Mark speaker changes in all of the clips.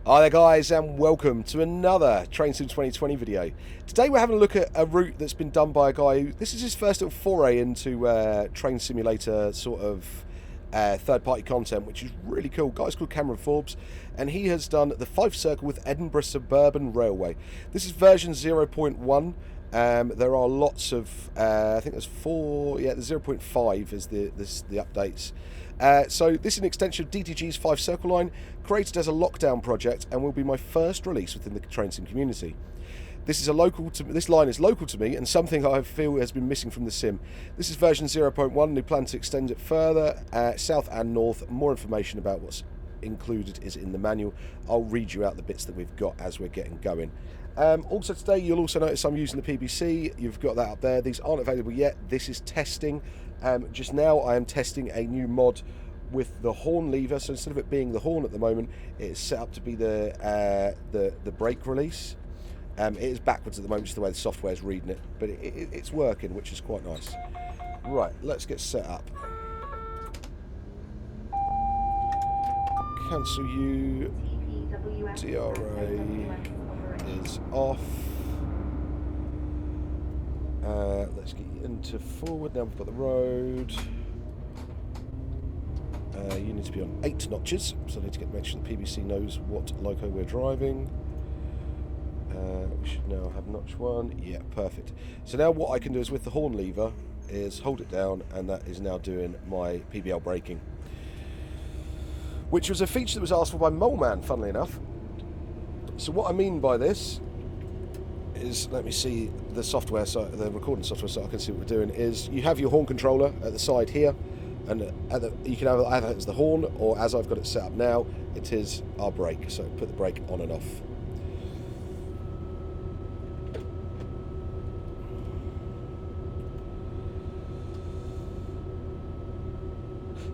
Speaker 1: Hi there guys, and welcome to another Train Sim 2020 video. Today we're having a look at a route that's been done by a guy who, this is his first little foray into train simulator sort of third-party content, which is really cool. Guy's called Cameron Forbes, and he has done the Fife Circle with Edinburgh Suburban Railway. This is version 0.1. There are lots of, I think there's 4, yeah, the 0.5 is the updates. So this is an extension of DTG's Fife Circle line, created as a lockdown project, and will be my first release within the train sim community. This line is local to me, and something I feel has been missing from the sim. This is version 0.1, and we plan to extend it further, south and north. More information about what's included is in the manual. I'll read you out the bits that we've got as we're getting going. Also today, you'll also notice I'm using the PBC. You've got that up there. These aren't available yet. This is testing. Just now I am testing a new mod with the horn lever, so instead of it being the horn at the moment, it is set up to be the brake release. It is backwards at the moment, just the way the software is reading it, but it's working, which is quite nice. Right, let's get set up. Cancel you. DRA is off. Let's get you into forward. Now we've got the road. You need to be on 8 notches, so I need to make sure the PBC knows what loco we're driving. We should now have notch 1. Yeah, perfect. So now what I can do is with the horn lever is hold it down, and that is now doing my PBL braking, which was a feature that was asked for by Moleman, funnily enough. So what I mean by this is, let me see the software, so the recording software, so I can see what we're doing. Is you have your horn controller at the side here, and you can have it either as the horn, or as I've got it set up now, it is our brake. So put the brake on and off.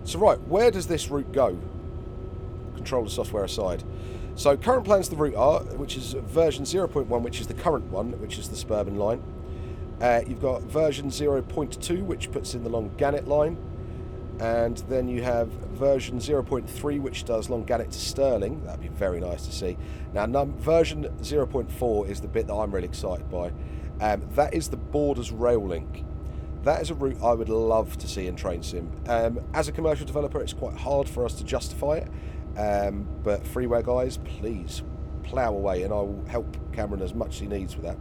Speaker 1: So right, where does this route go? Controller software aside. So current plans of the route are, which is version 0.1, which is the current one, which is the Suburban line. You've got version 0.2, which puts in the Long Gannet line. And then you have version 0.3, which does Long Gannet to Stirling. That'd be very nice to see. Now, version 0.4 is the bit that I'm really excited by. That is the Borders Rail Link. That is a route I would love to see in Train Sim. As a commercial developer, it's quite hard for us to justify it. But freeware guys, please plough away, and I will help Cameron as much as he needs with that.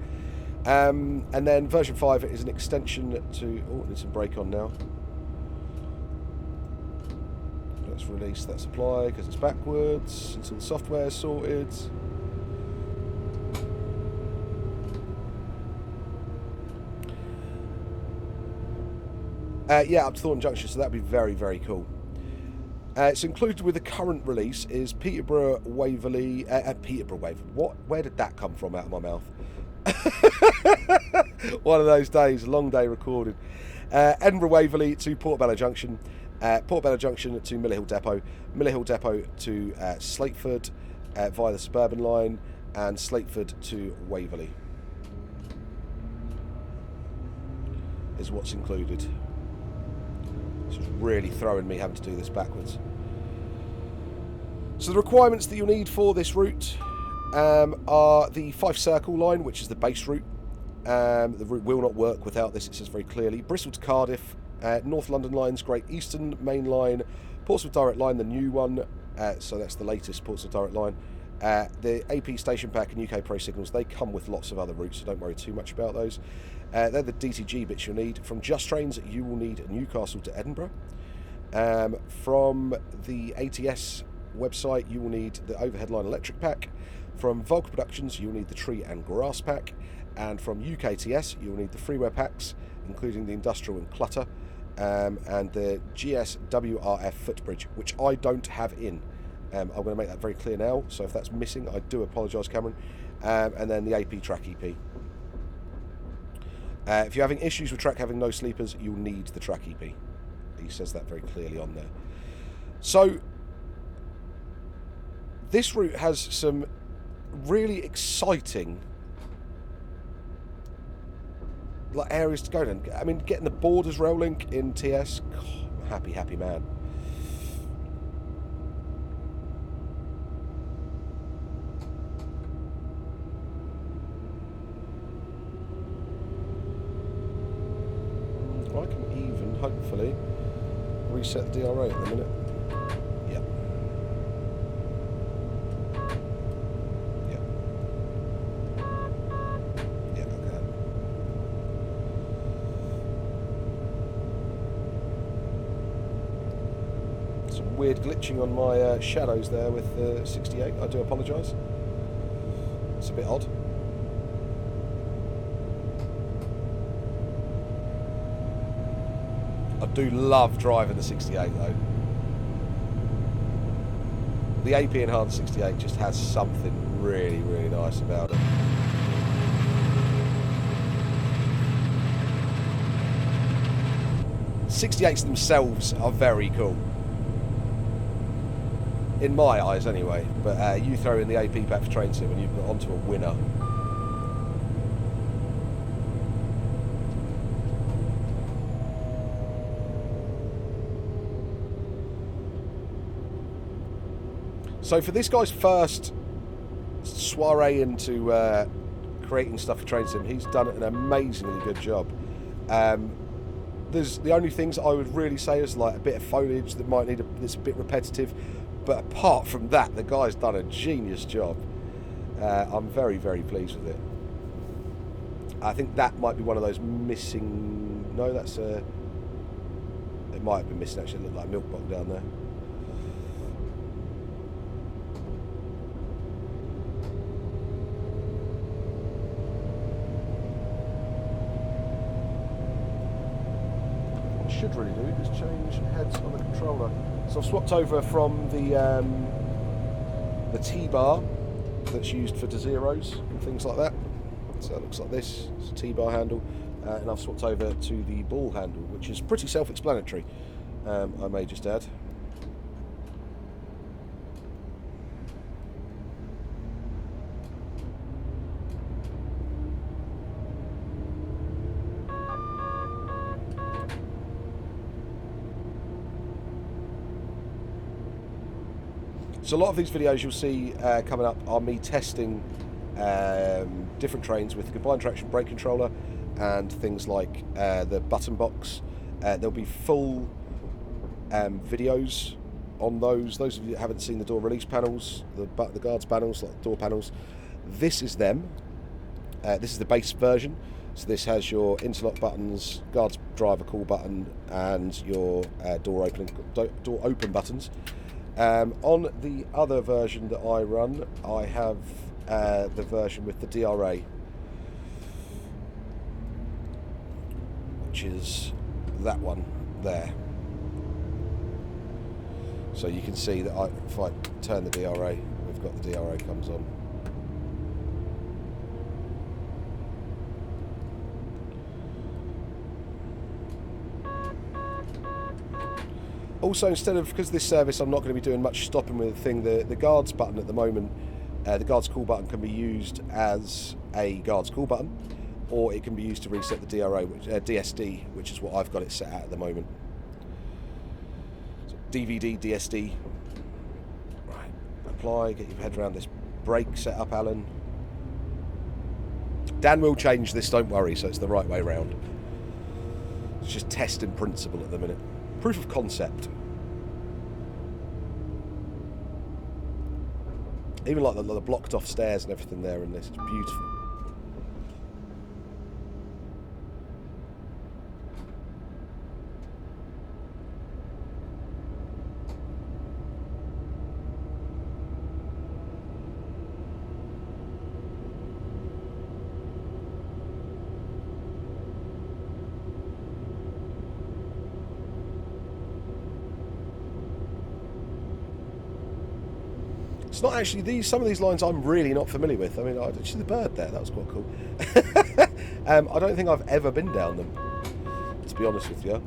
Speaker 1: And then version 5 is an extension to... Oh, need some brake on now. Let's release that supply because it's backwards until the software is sorted. Yeah, up to Thornton Junction, so that'd be very, very cool. It's included with the current release is Peterborough Waverley. Peterborough Waverley. What? Where did that come from out of my mouth? One of those days, long day recorded. Edinburgh Waverley to Portobello Junction. Portobello Junction to Miller Hill Depot. Miller Hill Depot to Slateford via the Suburban line, and Slateford to Waverley is what's included. This is really throwing me having to do this backwards. So the requirements that you'll need for this route are the Fife Circle line, which is the base route. The route will not work without this, it says very clearly. Bristol to Cardiff, North London Line's Great Eastern Main Line, Portsmouth Direct Line, the new one, so that's the latest Portsmouth Direct Line. The AP Station Pack and UK Pro Signals, they come with lots of other routes, so don't worry too much about those. They're the DTG bits you'll need. From Just Trains, you will need Newcastle to Edinburgh. From the ATS website, you will need the Overhead Line Electric Pack. From Volker Productions, you will need the Tree and Grass Pack. And from UKTS, you will need the freeware packs, including the Industrial and Clutter, and the GSWRF Footbridge, which I don't have in. I'm going to make that very clear now, so if that's missing, I do apologise, Cameron. And then the AP Track EP. If you're having issues with track having no sleepers, you'll need the Track EP. He says that very clearly on there. So, this route has some really exciting areas to go in. I mean, getting the Borders Rail Link in TS, God, I'm a happy, happy man. hopefully reset the DRA at the minute. Yep. Yep. Yeah, okay. Some weird glitching on my shadows there with the 68. I do apologise. It's a bit odd. I do love driving the 68 though. The AP Enhanced 68 just has something really, really nice about it. '68s themselves are very cool. In my eyes anyway, but you throw in the AP pack for train sim and you've got onto a winner. So for this guy's first soiree into creating stuff for train sim, he's done an amazingly good job. There's the only things I would really say is like a bit of foliage that might need that's a bit repetitive, but apart from that, the guy's done a genius job. I'm very, very pleased with it. I think that might be one of those missing. No, that's it might have been missing actually. It looked like a milk bottle down there. Should really do is change heads on the controller. So I've swapped over from the T-bar that's used for D0s and things like that. So it looks like this. It's a T-bar handle, and I've swapped over to the ball handle, which is pretty self-explanatory. I may just add. So a lot of these videos you'll see coming up are me testing different trains with the combined traction brake controller and things like the button box. There'll be full videos on those. Those of you that haven't seen the door release panels, the guards panels, like door panels, this is them. This is the base version. So this has your interlock buttons, guards driver call button, and your door open buttons. On the other version that I run, I have the version with the DRA, which is that one there. So you can see that if I turn the DRA, we've got the DRA comes on. Also, instead of, because this service I'm not going to be doing much stopping with the thing, the guards button at the moment, the guards call button can be used as a guards call button, or it can be used to reset the DRA, DSD, which is what I've got it set at the moment. So DVD, DSD. Right, apply, get your head around this brake setup, Alan. Dan will change this, don't worry, so it's the right way round. It's just test in principle at the minute. Proof of concept. Even like the blocked off stairs and everything there in this, it's beautiful. It's not actually some of these lines I'm really not familiar with. I mean, I see the bird there. That was quite cool. I don't think I've ever been down them, to be honest with you.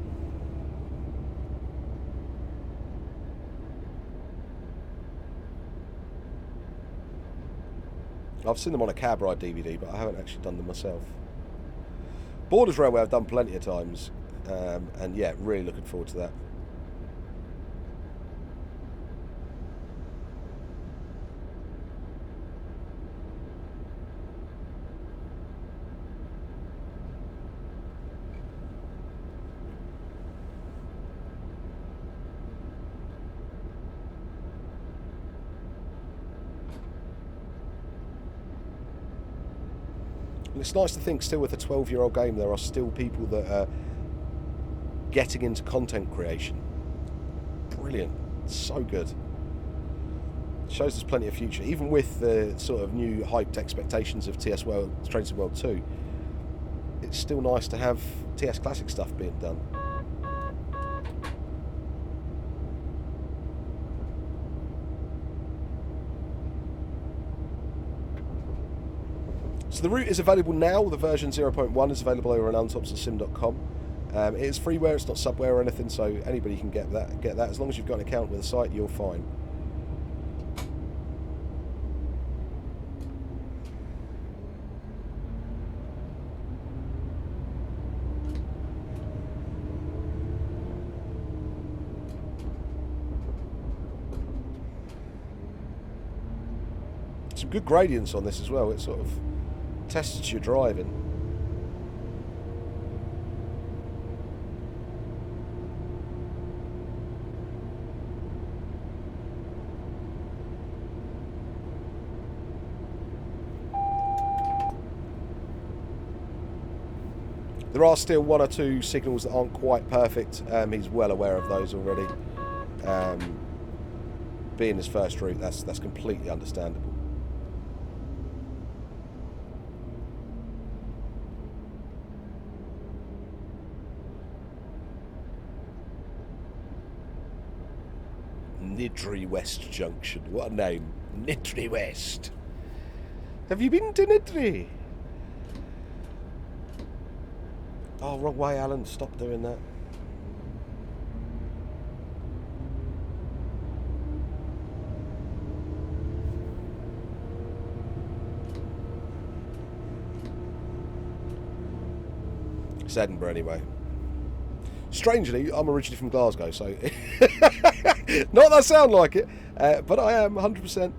Speaker 1: I've seen them on a cab ride DVD, but I haven't actually done them myself. Borders Railway I've done plenty of times, and yeah, really looking forward to that. And it's nice to think still with a 12-year-old game there are still people that are getting into content creation. Brilliant. So good. Shows there's plenty of future. Even with the sort of new hyped expectations of TS World, Train Sim World 2, it's still nice to have TS Classic stuff being done. So the route is available now. The version 0.1 is available over on thomsonsim.com. It is freeware, it's not subware or anything, so anybody can get that. As long as you've got an account with the site, you're fine. Some good gradients on this as well. It sort of tests your driving. There are still one or two signals that aren't quite perfect. He's well aware of those already. Being his first route, that's completely understandable. Niddry West Junction. What a name. Niddry West. Have you been to Niddry? Oh, wrong way, Alan. Stop doing that. It's Edinburgh anyway. Strangely, I'm originally from Glasgow, so not that I sound like it, but I am 100%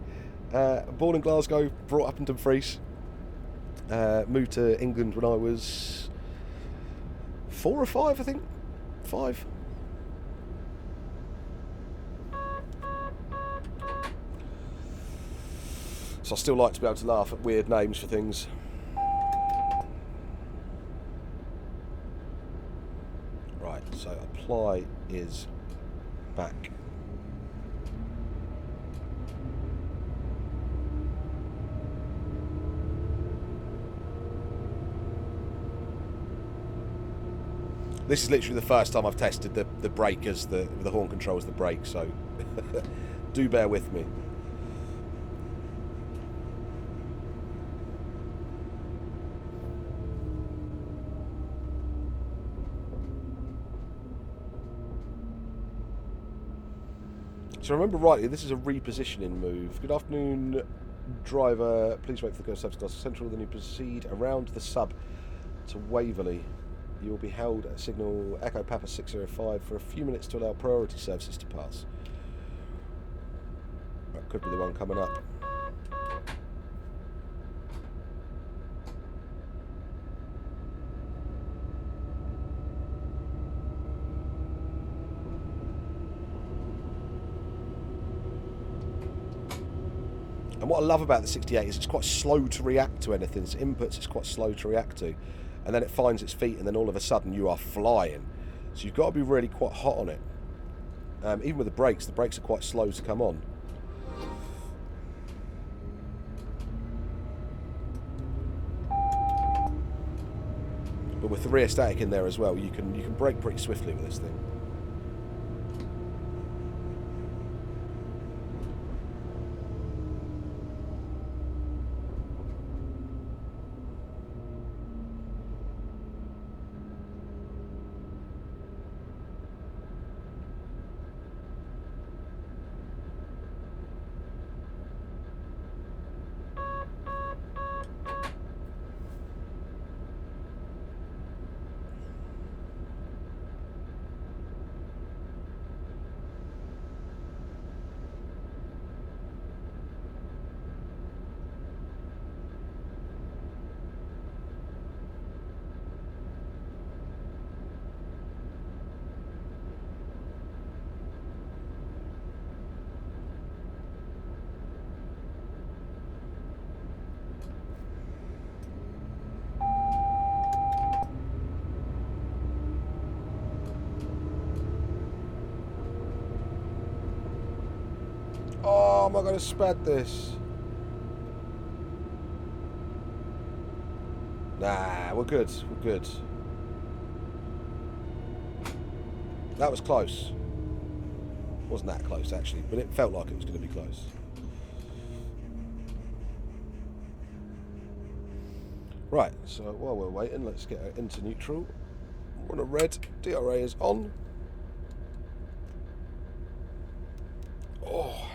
Speaker 1: born in Glasgow, brought up in Dumfries, moved to England when I was 4 or 5, I think. 5. So I still like to be able to laugh at weird names for things. Right, so apply is back. This is literally the first time I've tested the brake as the horn control as the brake, so do bear with me. So remember rightly, this is a repositioning move. Good afternoon, driver. Please wait for the sub to Glasgow Central, then you proceed around the sub to Waverley. You will be held at signal Echo Papa 605 for a few minutes to allow priority services to pass. That could be the one coming up. And what I love about the 68 is it's quite slow to react to anything. Its inputs it's quite slow to react to. And then it finds its feet and then all of a sudden you are flying. So you've got to be really quite hot on it. Even with the brakes are quite slow to come on. But with the rear static in there as well, you can brake pretty swiftly with this thing. am I going to spad this? Nah, we're good. We're good. That was close. Wasn't that close, actually, but it felt like it was going to be close. Right, so while we're waiting, let's get into neutral. We're on a red. DRA is on. Oh.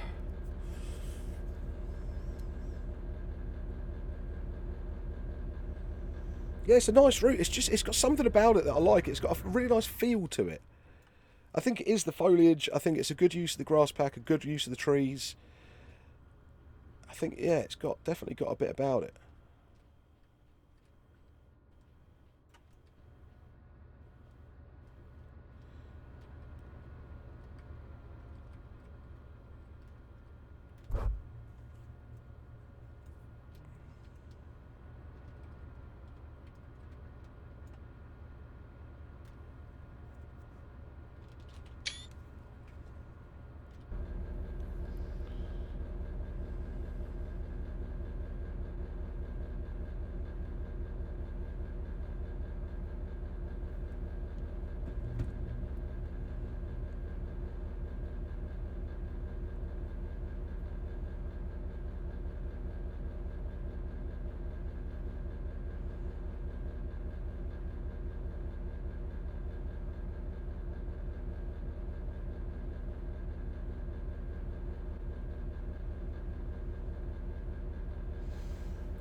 Speaker 1: Yeah, it's a nice route. It's got something about it that I like. It's got a really nice feel to it. I think it is the foliage. I think it's a good use of the grass pack, a good use of the trees. I think, yeah, it's definitely got a bit about it.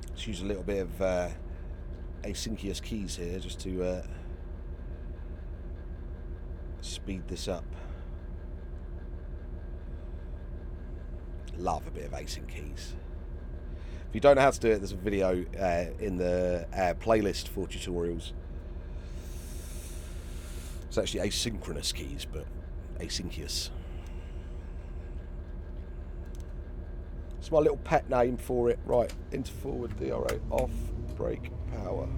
Speaker 1: Let's use a little bit of asynchronous keys here just to speed this up. Love a bit of async keys. If you don't know how to do it, there's a video in the playlist for tutorials. It's actually asynchronous keys, but asynchronous. It's my little pet name for it. Right, into forward, DRA off, brake, power.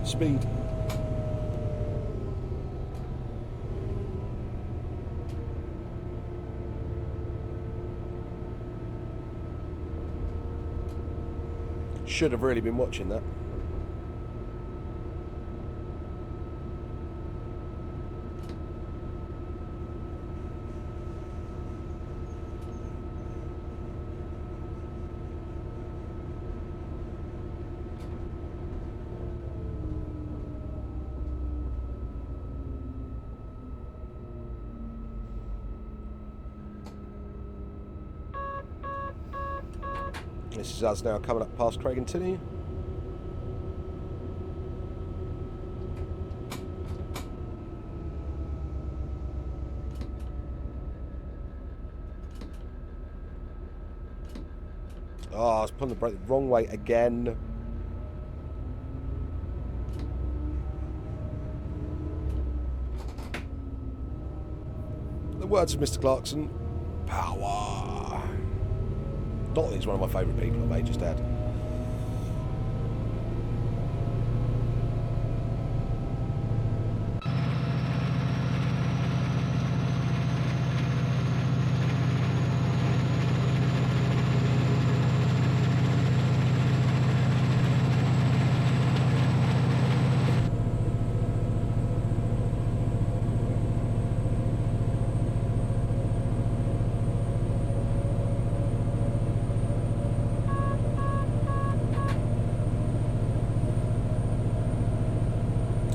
Speaker 1: Speed. Should have really been watching that. This is us now coming up past Craig and Tinney. Oh, I was pulling the brake the wrong way again. The words of Mr. Clarkson. Power. Not that he's one of my favourite people, I may just add.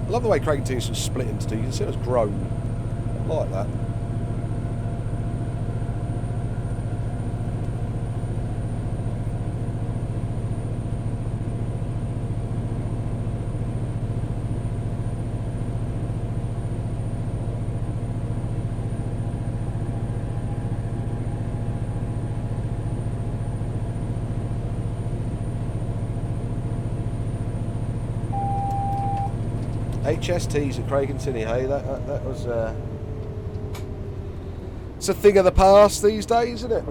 Speaker 1: I love the way Craig and Tinney's split into two. You can see it's grown. I like that. HSTs at Craig and Tinney, hey? That was... it's a thing of the past these days, isn't it?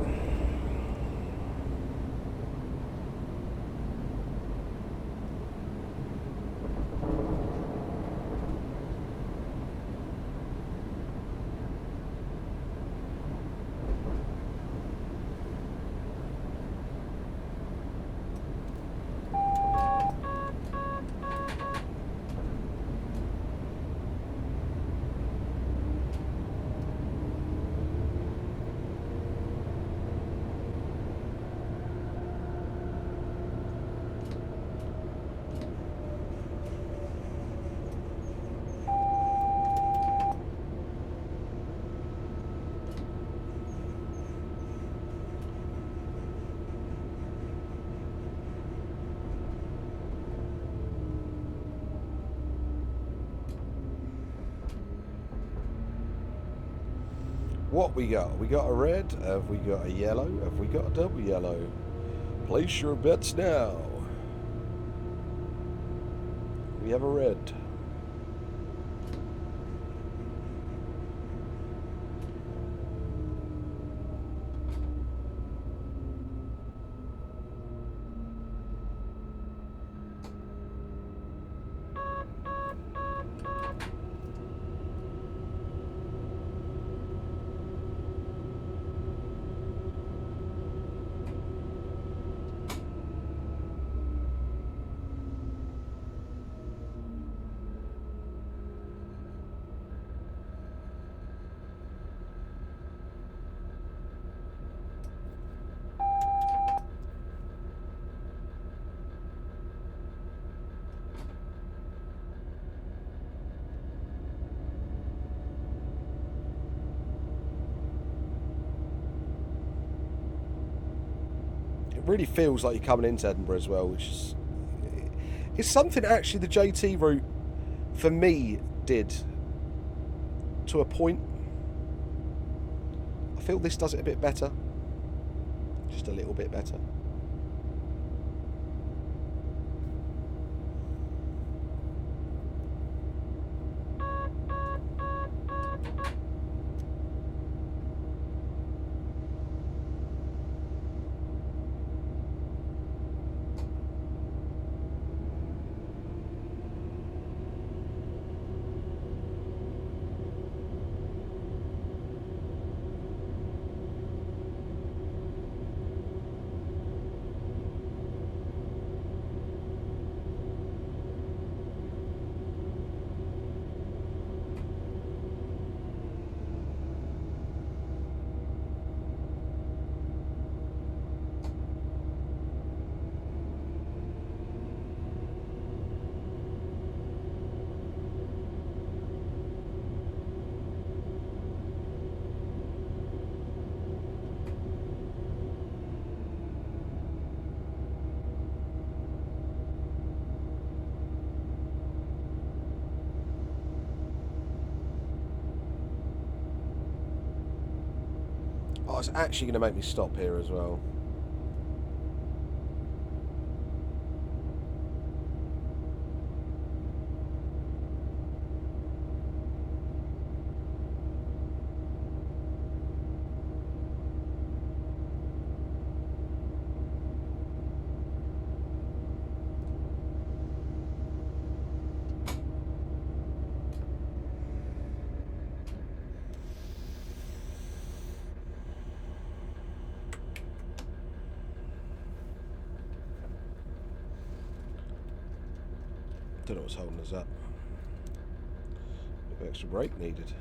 Speaker 1: What we got? We got a red? Have we got a yellow? Have we got a double yellow? Place your bets now. We have a red. Really feels like you're coming into Edinburgh as well, which is it's something actually the JT route for me did to a point. I feel this does it a bit better, just a little bit better. Oh, it's actually going to make me stop here as well. Don't know what's holding us up. A bit of extra brake needed.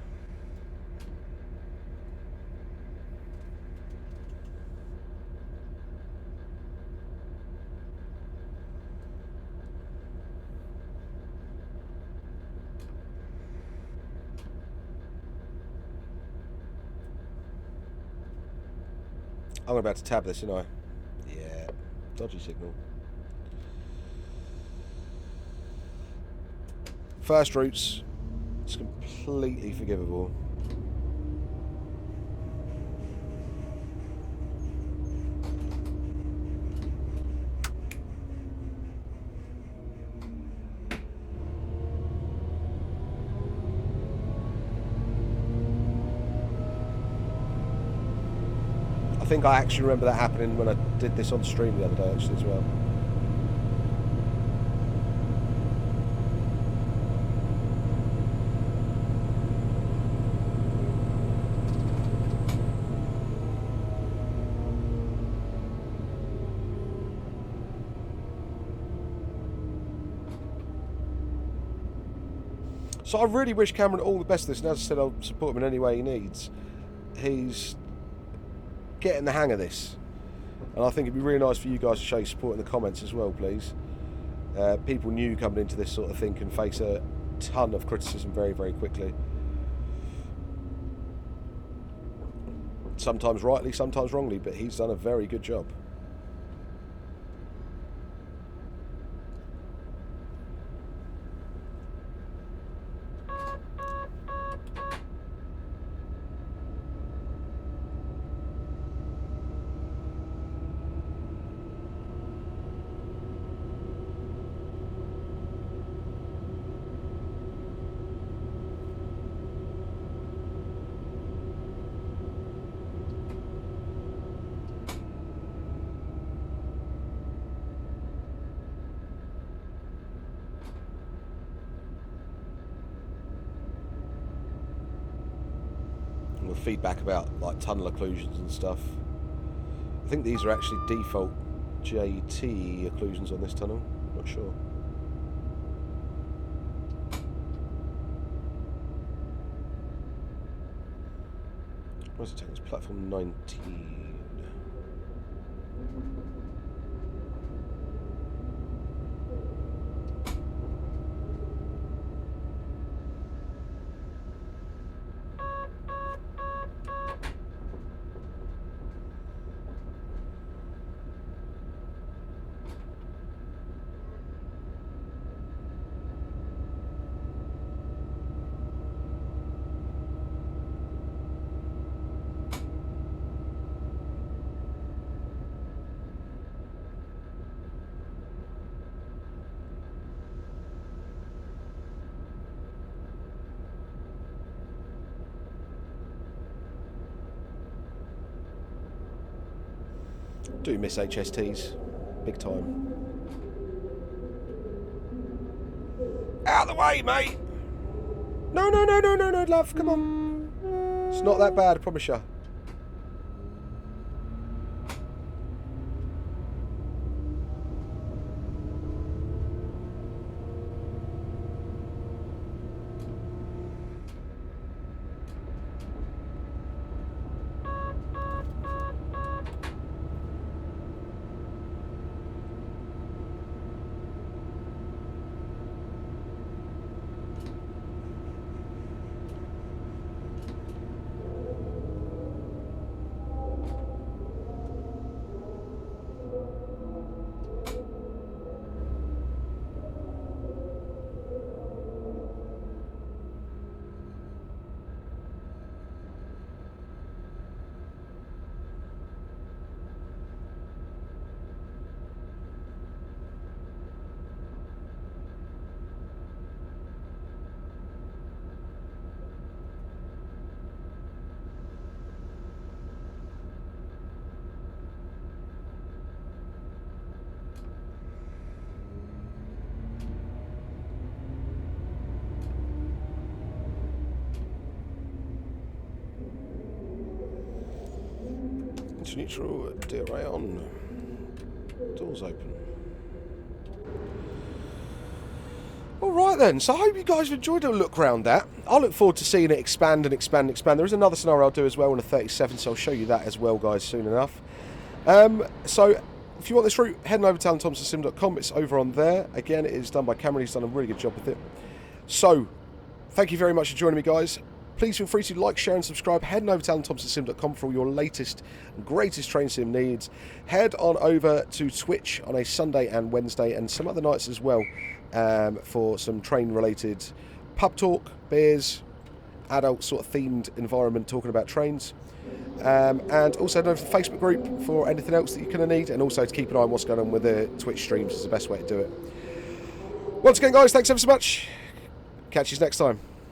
Speaker 1: I'm about to tab this, aren't I? Yeah, dodgy signal. First routes, it's completely forgivable. think I actually remember that happening when I did this on stream the other day, actually, as well. So I really wish Cameron all the best of this, and as I said, I'll support him in any way he needs. He's getting the hang of this, and I think it'd be really nice for you guys to show your support in the comments as well, please. People new coming into this sort of thing can face a ton of criticism very, very quickly. Sometimes rightly, sometimes wrongly, but he's done a very good job. Feedback about like tunnel occlusions and stuff. I think these are actually default JT occlusions on this tunnel. Not sure. Where's it taking us? Platform 19. Do miss HSTs, big time. Out of the way, mate! No, no, no, no, no, no, love, come on. It's not that bad, I promise you. Neutral, DRA on. Doors open. Alright then, so I hope you guys have enjoyed a look around that. I look forward to seeing it expand and expand and expand. There is another scenario I'll do as well in a 37, so I'll show you that as well, guys, soon enough. So, if you want this route, head on over to alanthomsonsim.com. It's over on there. Again, it is done by Cameron. He's done a really good job with it. So, thank you very much for joining me, guys. Please feel free to like, share and subscribe. Head on over to alanthomsonsim.com for all your latest and greatest train sim needs. Head on over to Twitch on a Sunday and Wednesday and some other nights as well for some train related pub talk, beers, adult sort of themed environment talking about trains. And also head over to the Facebook group for anything else that you're going to need, and also to keep an eye on what's going on with the Twitch streams is the best way to do it. Once again, guys, thanks ever so much. Catch you next time.